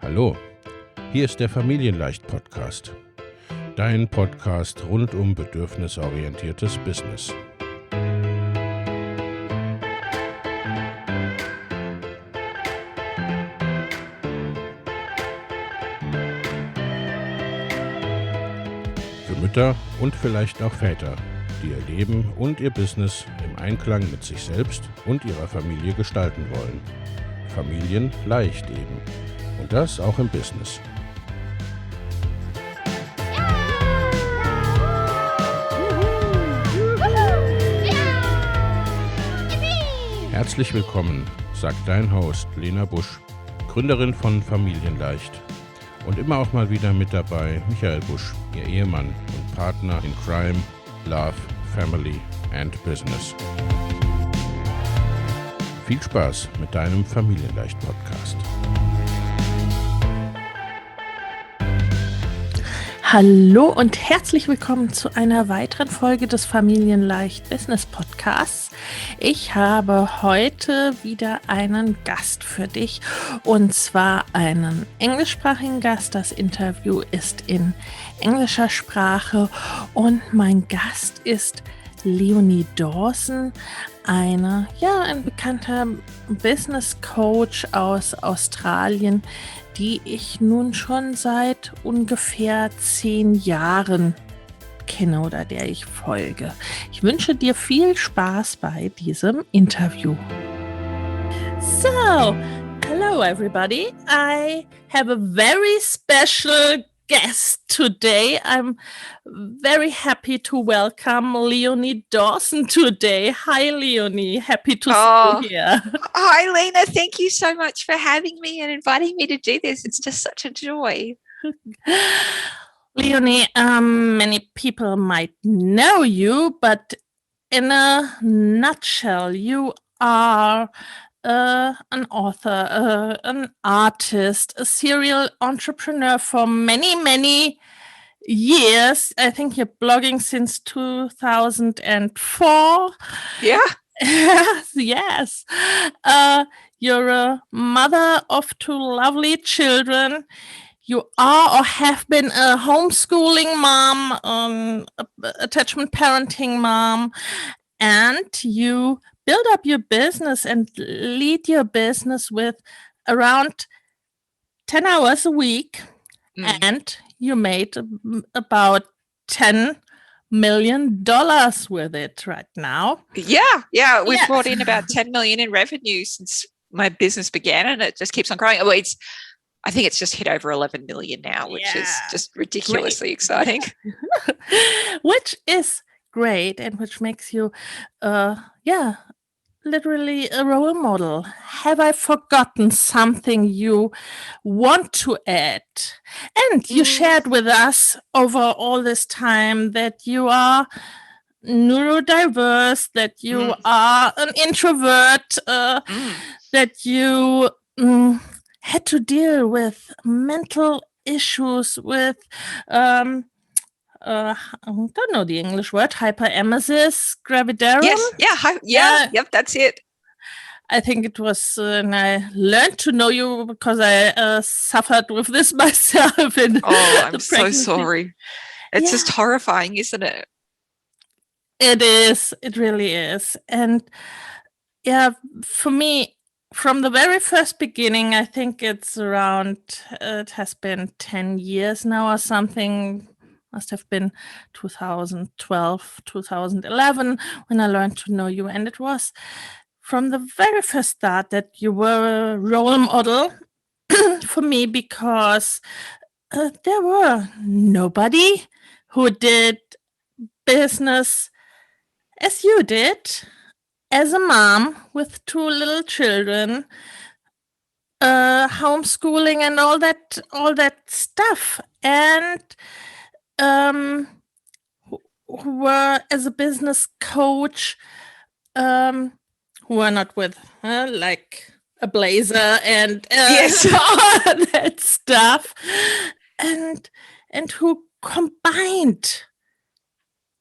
Hallo, hier ist der Familienleicht Podcast. Dein Podcast rund um bedürfnisorientiertes Business. Für Mütter und vielleicht auch Väter, die ihr Leben und ihr Business im Einklang mit sich selbst und ihrer Familie gestalten wollen. Familienleicht eben. Und das auch im Business. Herzlich willkommen, sagt dein Host Lena Busch, Gründerin von Familienleicht. Und immer auch mal wieder mit dabei Michael Busch, ihr Ehemann und Partner in Crime, Love, Family and Business. Viel Spaß mit deinem Familienleicht-Podcast. Hallo und herzlich willkommen zu einer weiteren Folge des Familienleicht Business Podcasts. Ich habe heute wieder einen Gast für dich und zwar einen englischsprachigen Gast. Das Interview ist in englischer Sprache und mein Gast ist Leonie Dawson, ein bekannter Business Coach aus Australien, die ich nun schon seit ungefähr 10 Jahren kenne oder der ich folge. Ich wünsche dir viel Spaß bei diesem Interview. So, hello everybody. I have a very special guest today. I'm very happy to welcome Leonie Dawson today. Hi, Leonie. Happy to see you here. Hi, Lena. Thank you so much for having me and inviting me to do this. It's just such a joy. Leonie, many people might know you, but in a nutshell, you are an author, an artist, a serial entrepreneur for many, many years. I think you're blogging since 2004. Yeah. Yes. You're a mother of 2 lovely children. You are or have been a homeschooling mom, attachment parenting mom, and you build up your business and lead your business with around 10 hours a week. And you made about $10 million with it right now. Yeah. We've brought in about 10 million in revenue since my business began, and it just keeps on growing. Well, I think it's just hit over 11 million now, which is just ridiculously exciting. Which is great, and which makes you, literally a role model. Have I forgotten something you want to add? And you shared with us over all this time that you are neurodiverse, that you are an introvert, that you had to deal with mental issues, with I don't know the English word, hyperemesis gravidarum. Yes, yep, that's it. I think it was, and I learned to know you because I suffered with this myself. I'm so sorry. It's just horrifying, isn't it? It is. It really is. And for me, from the very first beginning, I think it's around, it has been 10 years now or something. Must have been 2012, 2011 when I learned to know you. And it was from the very first start that you were a role model for me, because there were nobody who did business as you did, as a mom with 2 little children, homeschooling and all that stuff. And who were as a business coach, who were not with like a blazer and all that stuff, and who combined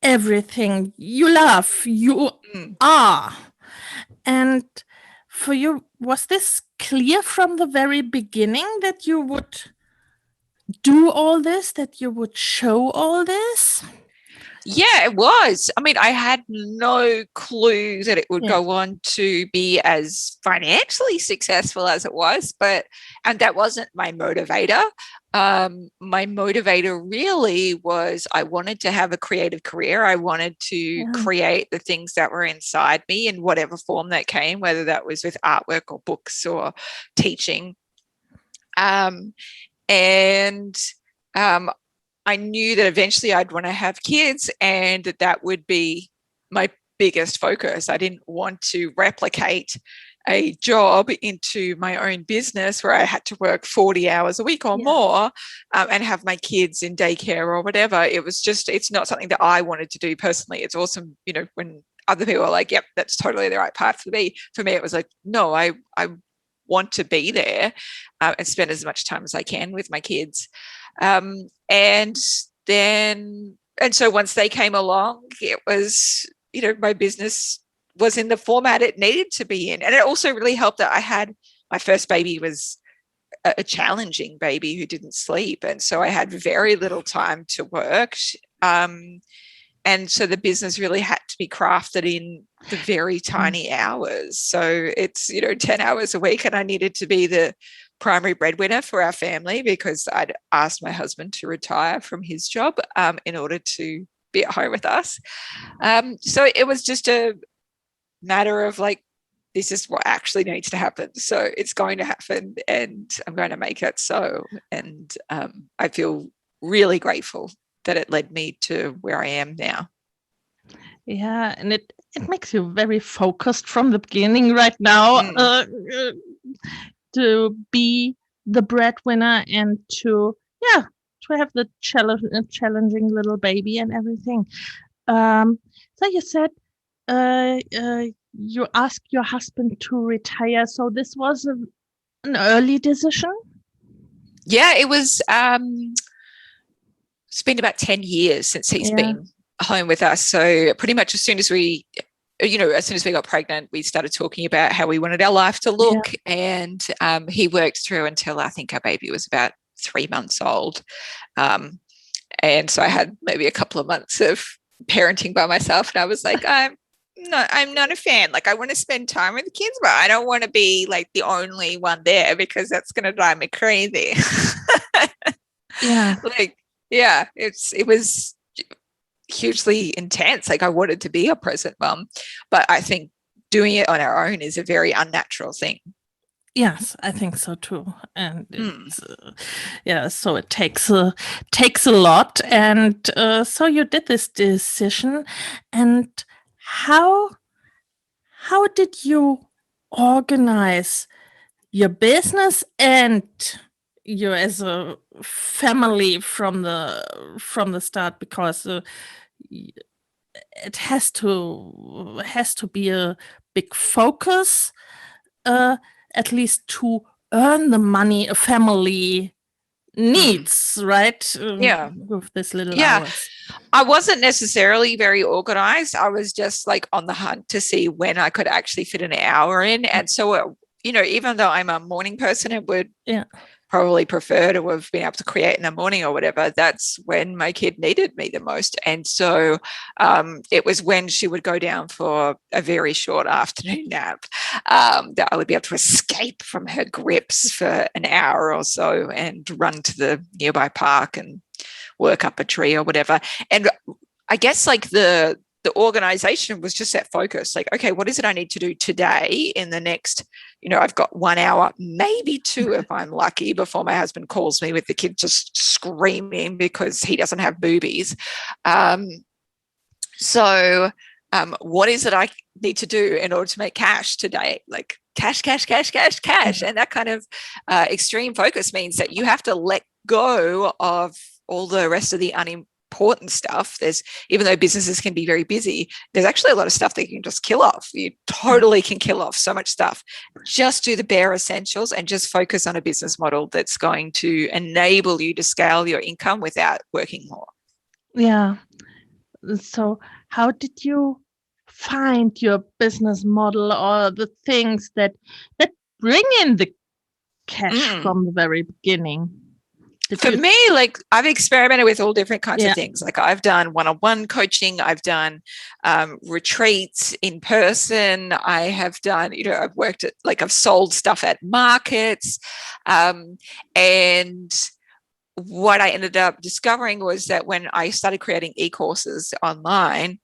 everything you love, you are. And for you, was this clear from the very beginning that you would do all this, that you would show all this? Yeah, it was. I mean, I had no clue that it would go on to be as financially successful as it was, and that wasn't my motivator. My motivator really was I wanted to have a creative career. I wanted to create the things that were inside me in whatever form that came, whether that was with artwork or books or teaching. I knew that eventually I'd want to have kids and that would be my biggest focus. I didn't want to replicate a job into my own business where I had to work 40 hours a week or more and have my kids in daycare or whatever. It's not something that I wanted to do personally. It's awesome, when other people are like, yep, that's totally the right path for me. For me, it was like, no, I want to be there and spend as much time as I can with my kids. And so once they came along, it was, my business was in the format it needed to be in. And it also really helped that I had my first baby was a challenging baby who didn't sleep. And so I had very little time to work. And so the business really had to be crafted in the very tiny hours. So it's, 10 hours a week, and I needed to be the primary breadwinner for our family because I'd asked my husband to retire from his job in order to be at home with us. So it was just a matter of like, this is what actually needs to happen. So it's going to happen and I'm going to make it so. And I feel really grateful that it led me to where I am now. Yeah, and it makes you very focused from the beginning right now to be the breadwinner and to have the challenging little baby and everything. So you said you asked your husband to retire. So this was an early decision? Yeah, it was. It's been about 10 years since he's been home with us. So pretty much as soon as we got pregnant, we started talking about how we wanted our life to look. And he worked through until I think our baby was about 3 months old. And so I had maybe a couple of months of parenting by myself. And I was like, I'm not a fan. Like, I want to spend time with the kids, but I don't want to be like the only one there because that's going to drive me crazy. It was hugely intense. Like, I wanted to be a present mum, but I think doing it on our own is a very unnatural thing. Yes, I think so too. And it's, so it takes a lot. And so you did this decision. And how did you organize your business and you as a family from the start? Because it has to be a big focus, at least to earn the money a family needs, right? With this little hours. I wasn't necessarily very organized. I was just like on the hunt to see when I could actually fit an hour in. And so, even though I'm a morning person and would probably prefer to have been able to create in the morning or whatever, that's when my kid needed me the most. And so it was when she would go down for a very short afternoon nap that I would be able to escape from her grips for an hour or so and run to the nearby park and work up a tree or whatever. And I guess like the organization was just that focus. Like, okay, what is it I need to do today in the next, I've got 1 hour, maybe 2 if I'm lucky, before my husband calls me with the kid just screaming because he doesn't have boobies. So what is it I need to do in order to make cash today? Like cash. And that kind of extreme focus means that you have to let go of all the rest of the important stuff. Even though businesses can be very busy, there's actually a lot of stuff that you can just kill off. You totally can kill off so much stuff. Just do the bare essentials and just focus on a business model that's going to enable you to scale your income without working more. Yeah. So how did you find your business model or the things that bring in the cash from the very beginning? For me, like I've experimented with all different kinds of things. Like I've done one-on-one coaching, I've done retreats in person, I have done, I've worked at, like I've sold stuff at markets. And what I ended up discovering was that when I started creating e-courses online,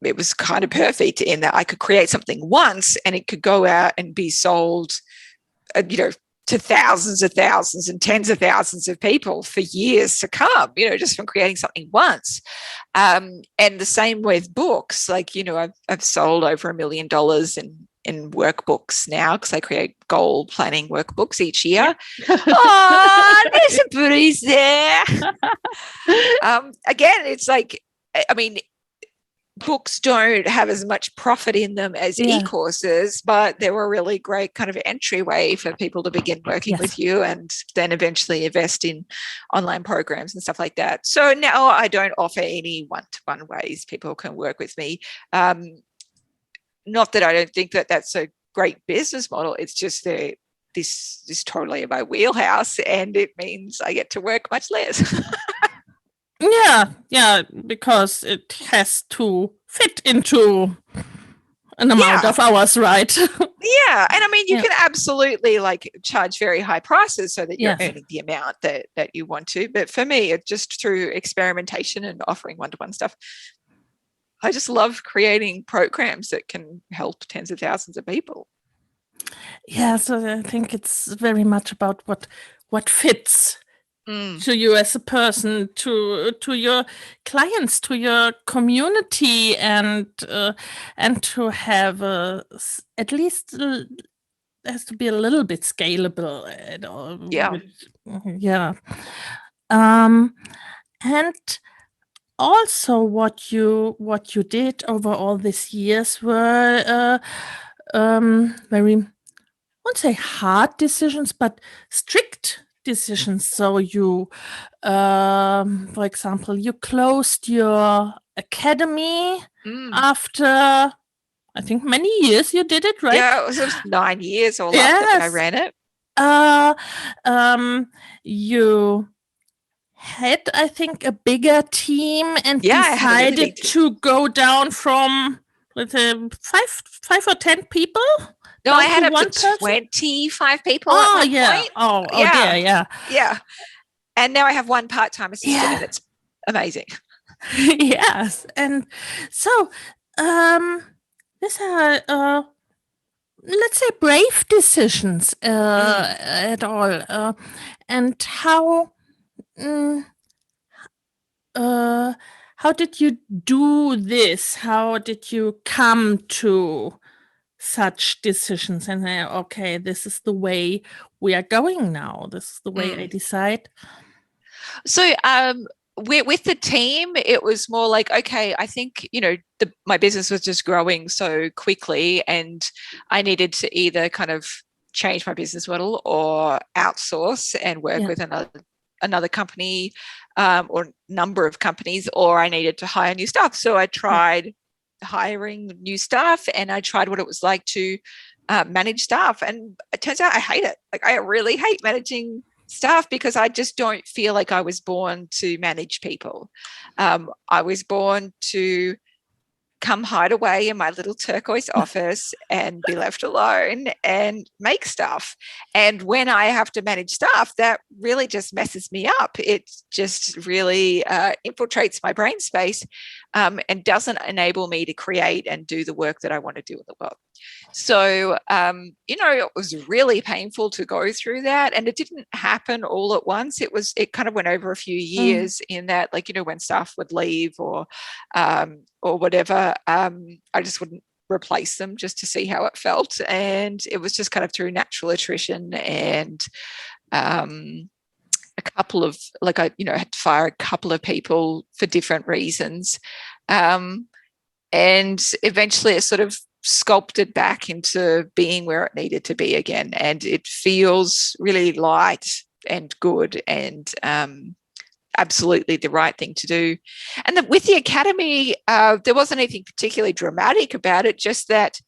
it was kind of perfect in that I could create something once and it could go out and be sold, to thousands and tens of thousands of people for years to come, just from creating something once. And the same with books. Like, I've sold over $1 million in workbooks now because I create goal planning workbooks each year. Oh, there's a breeze there. Again, it's like, books don't have as much profit in them as e-courses, but they were a really great kind of entryway for people to begin working with you and then eventually invest in online programs and stuff like that. So now I don't offer any one-to-one ways people can work with me. Not that I don't think that that's a great business model. It's just that this is totally in my wheelhouse and it means I get to work much less. Yeah, because it has to fit into an amount of hours, right? Yeah, and you can absolutely like charge very high prices so that you're earning the amount that you want to. But for me, it's just through experimentation and offering one-to-one stuff. I just love creating programs that can help tens of thousands of people. Yeah, so I think it's very much about what fits to you as a person, to your clients, to your community, and to have at least it has to be a little bit scalable. And also what you did over all these years were very, I won't say hard decisions, but strict decisions. So you, for example, you closed your academy after, I think, many years you did it, right? Yeah, it was 9 years all up that I ran it. You had, I think, a bigger team and decided really to go down from, let's say, 5 or 10 people. No, I had up to 25 people at one point. Yeah. And now I have one part-time assistant and it's amazing. Yes. And so these are, let's say, brave decisions at all. And how did you do this? How did you come to such decisions and say, okay, this is the way we are going now. This is the way I decide. So with the team, it was more like, okay, I think, my business was just growing so quickly and I needed to either kind of change my business model or outsource and work with another company or number of companies, or I needed to hire new staff. So I tried hiring new staff and I tried what it was like to manage staff, and it turns out I hate it. Like I really hate managing staff because I just don't feel like I was born to manage people. I was born to come hide away in my little turquoise office and be left alone and make stuff. And when I have to manage staff, that really just messes me up. It just really infiltrates my brain space and doesn't enable me to create and do the work that I want to do in the world. So, it was really painful to go through that. And it didn't happen all at once. It kind of went over a few years in that, like, when staff would leave or whatever, I just wouldn't replace them just to see how it felt. And it was just kind of through natural attrition and a couple of, like, I had to fire a couple of people for different reasons. And eventually it sort of sculpted back into being where it needed to be again. And it feels really light and good and absolutely the right thing to do. And with the academy, there wasn't anything particularly dramatic about it, just that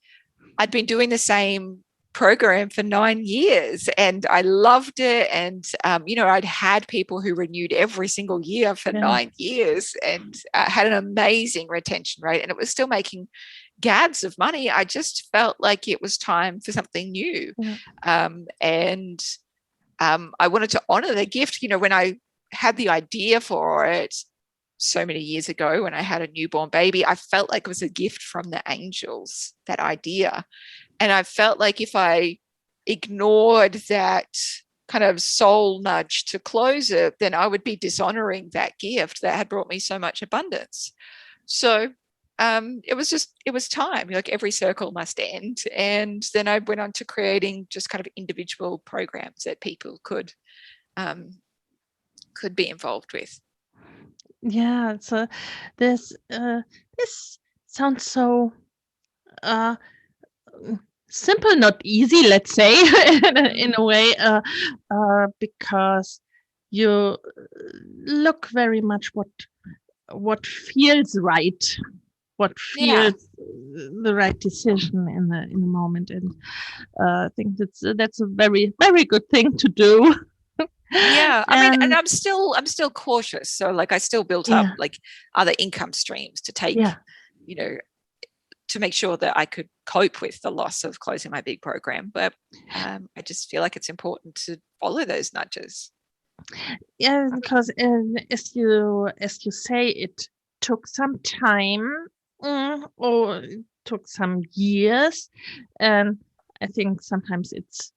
I'd been doing the same program for 9 years and I loved it. And, I'd had people who renewed every single year for 9 years and had an amazing retention rate, and it was still making gads of money. I just felt like it was time for something new. And I wanted to honor the gift. When I had the idea for it so many years ago, when I had a newborn baby, I felt like it was a gift from the angels, that idea. And I felt like if I ignored that kind of soul nudge to close it, then I would be dishonoring that gift that had brought me so much abundance. So it was time. Like, every circle must end. And then I went on to creating just kind of individual programs that people could be involved with. Yeah, so this sounds so simple, not easy, let's say, in a way, because you look very much what feels right, what feels the right decision in the moment, and I think that's a very, very good thing to do. Yeah, I mean, and I'm still cautious. So, like, I still built up like other income streams to take, to make sure that I could cope with the loss of closing my big program. But I just feel like it's important to follow those nudges. Yeah, because as you say, it took some time, or it took some years, and I think sometimes it's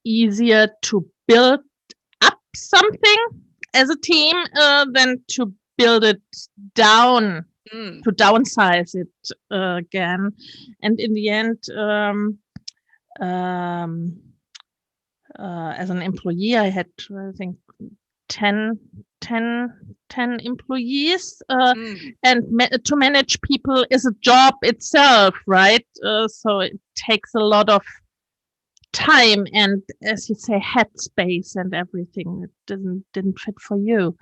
easier to build up something as a team than to build it down, to downsize it again. And in the end, as an employee, I had, I think, 10 employees, and to manage people is a job itself, right? So it takes a lot of time and, as you say, headspace and everything. It didn't fit for you.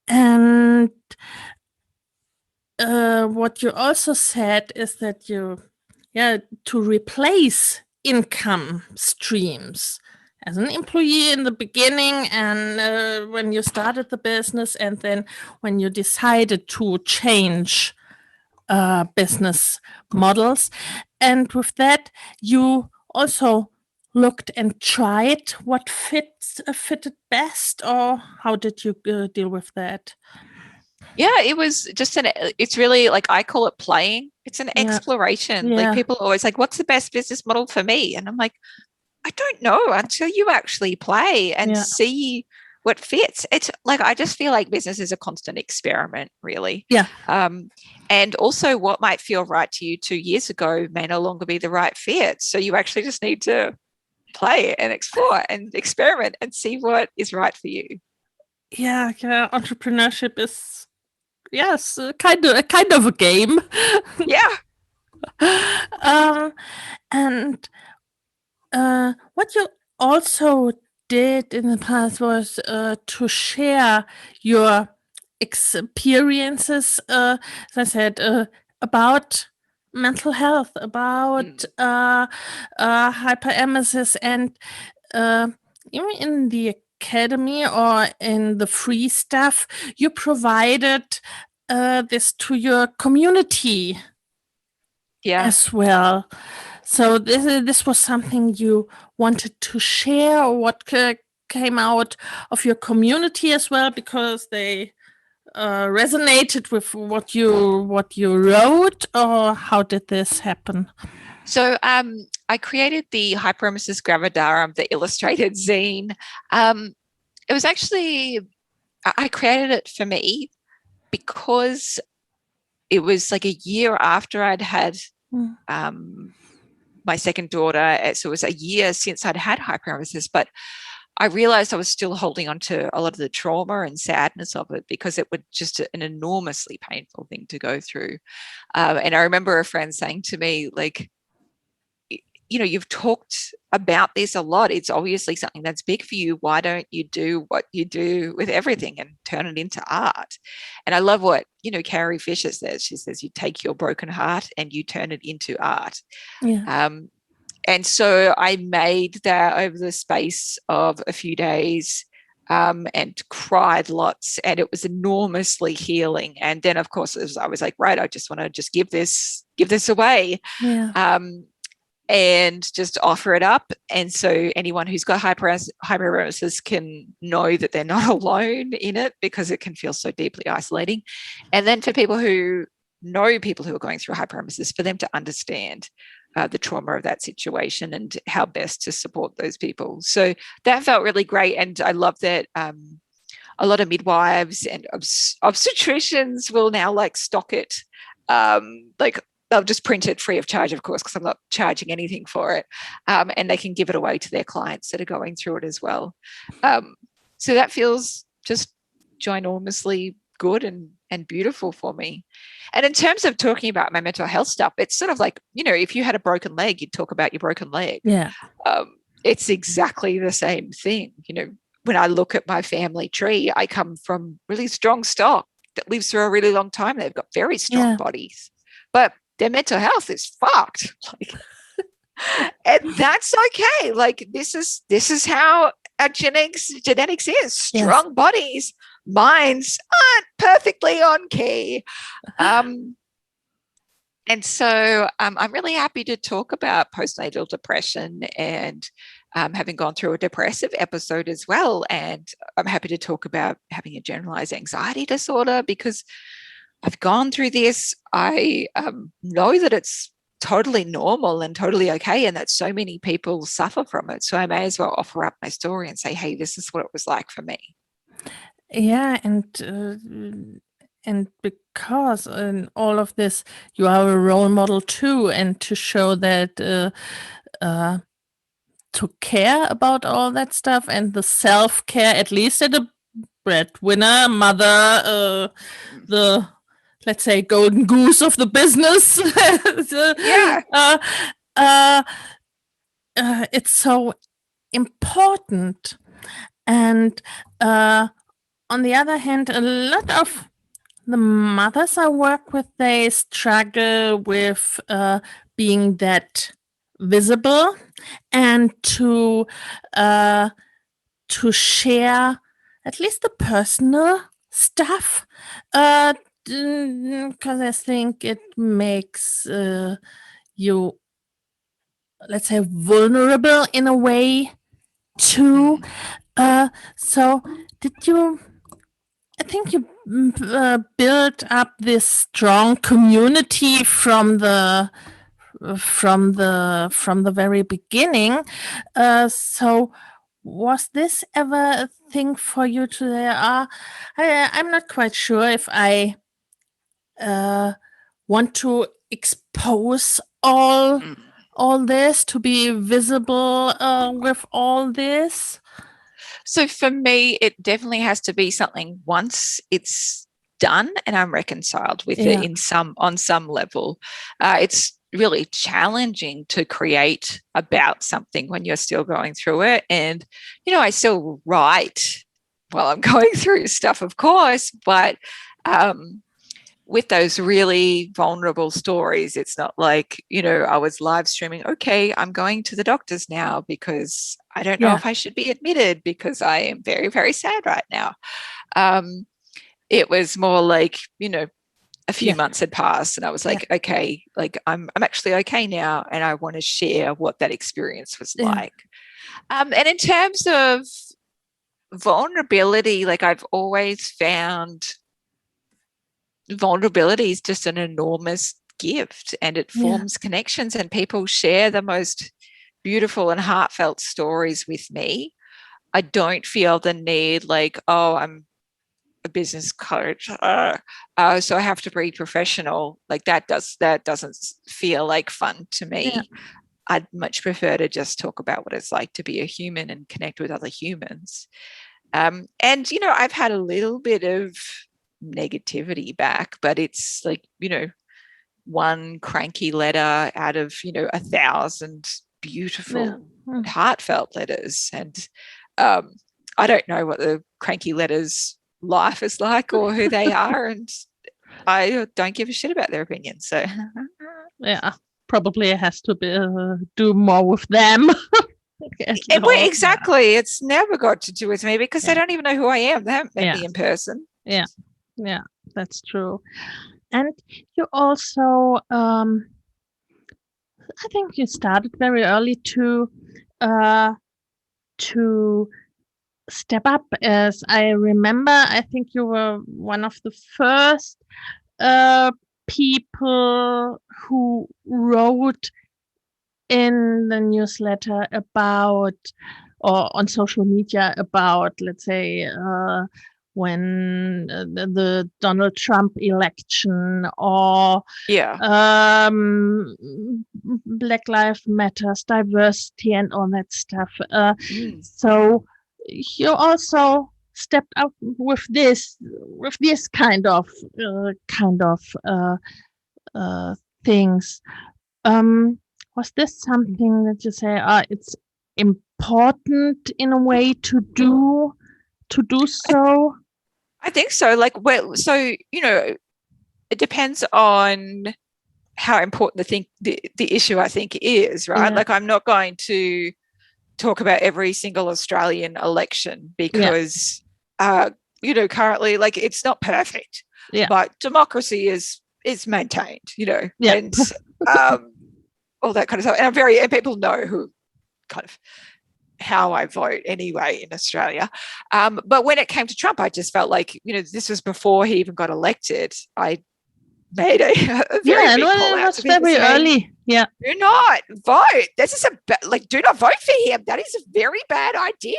And what you also said is that to replace income streams as an employee in the beginning, and when you started the business, and then when you decided to change business models. And with that, you also looked and tried what fitted best, or how did you deal with that? Yeah, it was just it's really, like, I call it playing. It's an exploration. Like, people are always like, what's the best business model for me? And I'm like, I don't know until you actually play and see what fits. It's like, I just feel like business is a constant experiment, really. Yeah. And also, what might feel right to you 2 years ago may no longer be the right fit. So you actually just need to play and explore and experiment and see what is right for you. Yeah, entrepreneurship is kind of a game. Yeah. And what you also did in the past was to share your experiences, as I said, about mental health, about hyperemesis, and even in the academy or in the free stuff, you provided this to your community as well. So this was something you wanted to share, or what came out of your community as well, because they resonated with what you wrote, or how did this happen? So I created the Hyperemesis Gravidarum, the illustrated zine. It was actually, I created it for me because it was like a year after I'd had my second daughter. So it was a year since I'd had hyperemesis, but I realized I was still holding on to a lot of the trauma and sadness of it, because it was just an enormously painful thing to go through. And I remember a friend saying to me, like, you've talked about this a lot. It's obviously something that's big for you. Why don't you do what you do with everything and turn it into art? And I love what, Carrie Fisher says. She says, you take your broken heart and you turn it into art. Yeah. And so I made that over the space of a few days, and cried lots, and it was enormously healing. And then, of course, I was like, right, I just want to just give this away. Yeah. And just offer it up. And so anyone who's got hyperemesis can know that they're not alone in it, because it can feel so deeply isolating. And then for people who know people who are going through hyperemesis, for them to understand the trauma of that situation and how best to support those people. So that felt really great. And I love that a lot of midwives and obstetricians will now like stock it, they'll just print it free of charge, of course, because I'm not charging anything for it. And they can give it away to their clients that are going through it as well. So that feels just ginormously good and beautiful for me. And in terms of talking about my mental health stuff, it's sort of like, if you had a broken leg, you'd talk about your broken leg. Yeah. It's exactly the same thing. When I look at my family tree, I come from really strong stock that lives for a really long time. They've got very strong bodies, but their mental health is fucked. And that's okay. Like this is how our genetics is. Strong bodies, minds aren't perfectly on key. And so I'm really happy to talk about postnatal depression and having gone through a depressive episode as well. And I'm happy to talk about having a generalized anxiety disorder, because I've gone through this. I know that it's totally normal and totally okay, and that so many people suffer from it. So I may as well offer up my story and say, hey, this is what it was like for me. Yeah, and because in all of this, you are a role model too, and to show that to care about all that stuff and the self-care, at least at a breadwinner, mother, the, let's say, golden goose of the business. It's so important. And on the other hand, a lot of the mothers I work with, they struggle with being that visible and to share at least the personal stuff, because I think it makes you, let's say, vulnerable in a way too. So I think you built up this strong community from the very beginning. So was this ever a thing for you today? I'm not quite sure if I want to expose all this, to be visible with all this. So for me, it definitely has to be something once it's done and I'm reconciled with it on some level. It's really challenging to create about something when you're still going through it. And, I still write while I'm going through stuff, of course, but with those really vulnerable stories, it's not like, I was live streaming, okay, I'm going to the doctors now because I don't know if I should be admitted because I am very, very sad right now. It was more like, a few months had passed and I was like, okay, like I'm actually okay now. And I want to share what that experience was like. And in terms of vulnerability, like I've always found vulnerability is just an enormous gift, and it forms connections, and people share the most beautiful and heartfelt stories with me. I don't feel the need like, oh, I'm a business coach, so I have to be professional. Like that doesn't feel like fun to me. I'd much prefer to just talk about what it's like to be a human and connect with other humans. And I've had a little bit of negativity back, but it's like, one cranky letter out of 1,000 beautiful, heartfelt letters. And I don't know what the cranky letters life is like or who they are, and I don't give a shit about their opinion. So probably it has to be do more with them. Exactly. It's never got to do with me because they don't even know who I am. They haven't met me in person. Yeah, that's true. And you also, I think you started very early to step up. As I remember, I think you were one of the first people who wrote in the newsletter about, or on social media about, let's say, when the Donald Trump election, or Black Lives Matters, diversity, and all that stuff. So you also stepped up with this kind of things. Was this something that you say, it's important in a way to do so? I think so. It depends on how important the issue I think is, right? Like, I'm not going to talk about every single Australian election because currently, like, it's not perfect, but democracy is maintained, and all that kind of stuff. And people know who kind of how I vote anyway in Australia. But when it came to Trump, I just felt like, this was before he even got elected. I made a very big call out to people very early. Yeah. Do not vote. This is do not vote for him. That is a very bad idea.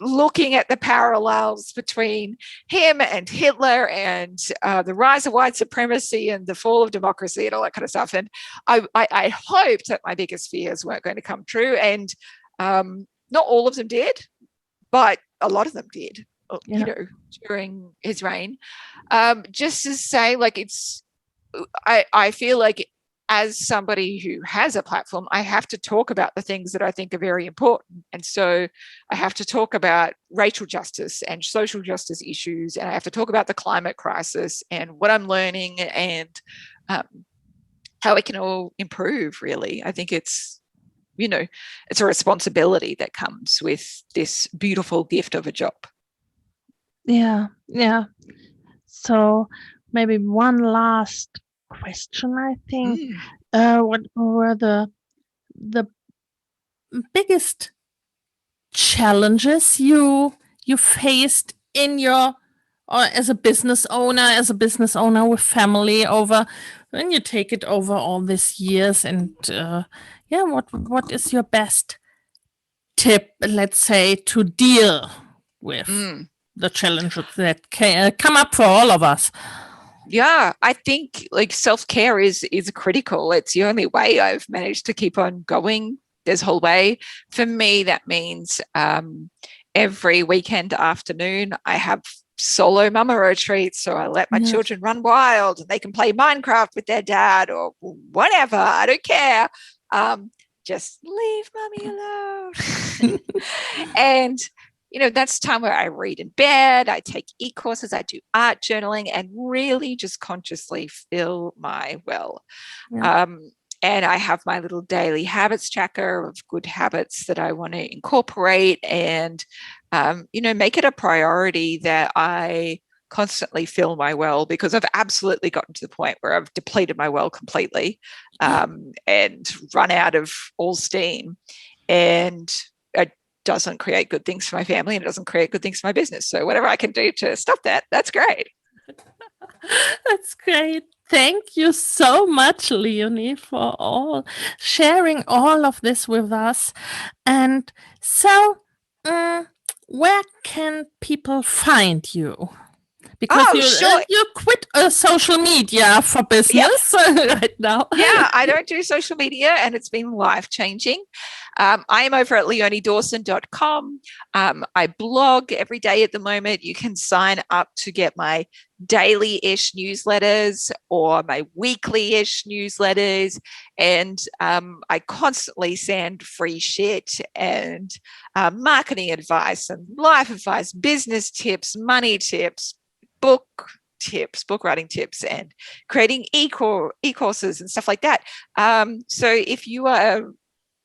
Looking at the parallels between him and Hitler and the rise of white supremacy and the fall of democracy and all that kind of stuff. And I hoped that my biggest fears weren't going to come true. And not all of them did, but a lot of them did. During his reign, just to say, I feel like as somebody who has a platform, I have to talk about the things that I think are very important. And so I have to talk about racial justice and social justice issues, and I have to talk about the climate crisis and what I'm learning and how we can all improve, really. I think it's a responsibility that comes with this beautiful gift of a job. Yeah. So maybe one last question, I think. What were the biggest challenges you faced in your, or as a business owner with family, over when you take it over all these years? And what is your best tip, let's say, to deal with the challenges that come up for all of us? Yeah, I think self-care is critical. It's the only way I've managed to keep on going this whole way. For me, that means every weekend afternoon I have solo mama retreats. So I let my children run wild and they can play Minecraft with their dad or whatever. I don't care. Just leave mommy alone. And that's time where I read in bed, I take e-courses, I do art journaling, and really just consciously fill my well. And I have my little daily habits tracker of good habits that I want to incorporate, and, make it a priority that I constantly fill my well, because I've absolutely gotten to the point where I've depleted my well completely and run out of all steam. And doesn't create good things for my family, and it doesn't create good things for my business. So whatever I can do to stop that, that's great. That's great. Thank you so much, Leonie, for sharing all of this with us. And so, where can people find you? Because you quit social media for business right now. Yeah, I don't do social media, and it's been life-changing. I am over at leoniedawson.com. I blog every day at the moment. You can sign up to get my daily-ish newsletters or my weekly-ish newsletters. And I constantly send free shit and marketing advice and life advice, business tips, money tips, book writing tips, and creating e-courses and stuff like that. So if you are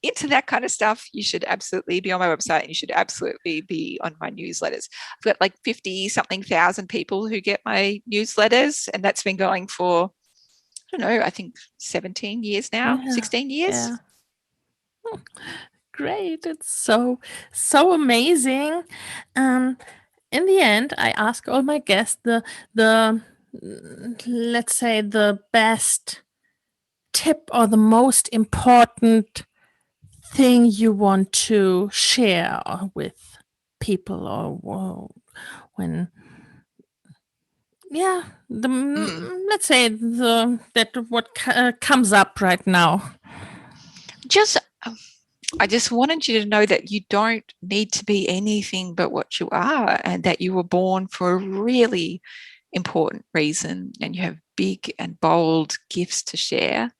into that kind of stuff, you should absolutely be on my website, and you should absolutely be on my newsletters. I've got like 50-something thousand people who get my newsletters, and that's been going for, I don't know, I think 17 years now, 16 years. Yeah. Great. It's so amazing. In the end, I ask all my guests the let's say the best tip or the most important thing you want to share with people, or when let's say what comes up right now. I just wanted you to know that you don't need to be anything but what you are, and that you were born for a really important reason, and you have big and bold gifts to share.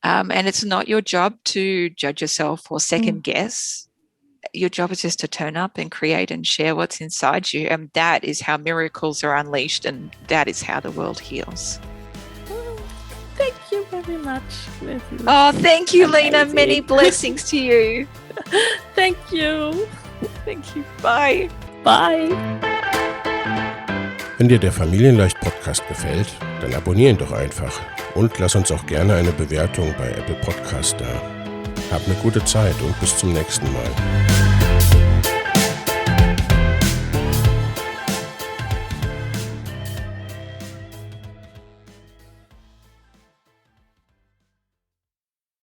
And it's not your job to judge yourself or second guess. Your job is just to turn up and create and share what's inside you. And that is how miracles are unleashed, and that is how the world heals. Thank you very much. Oh, thank you, Lena. Many blessings to you. Thank you. Thank you. Bye. Bye. Wenn dir der Familienleicht-Podcast gefällt, dann abonnier ihn doch einfach und lass uns auch gerne eine Bewertung bei Apple Podcast da. Hab eine gute Zeit und bis zum nächsten Mal.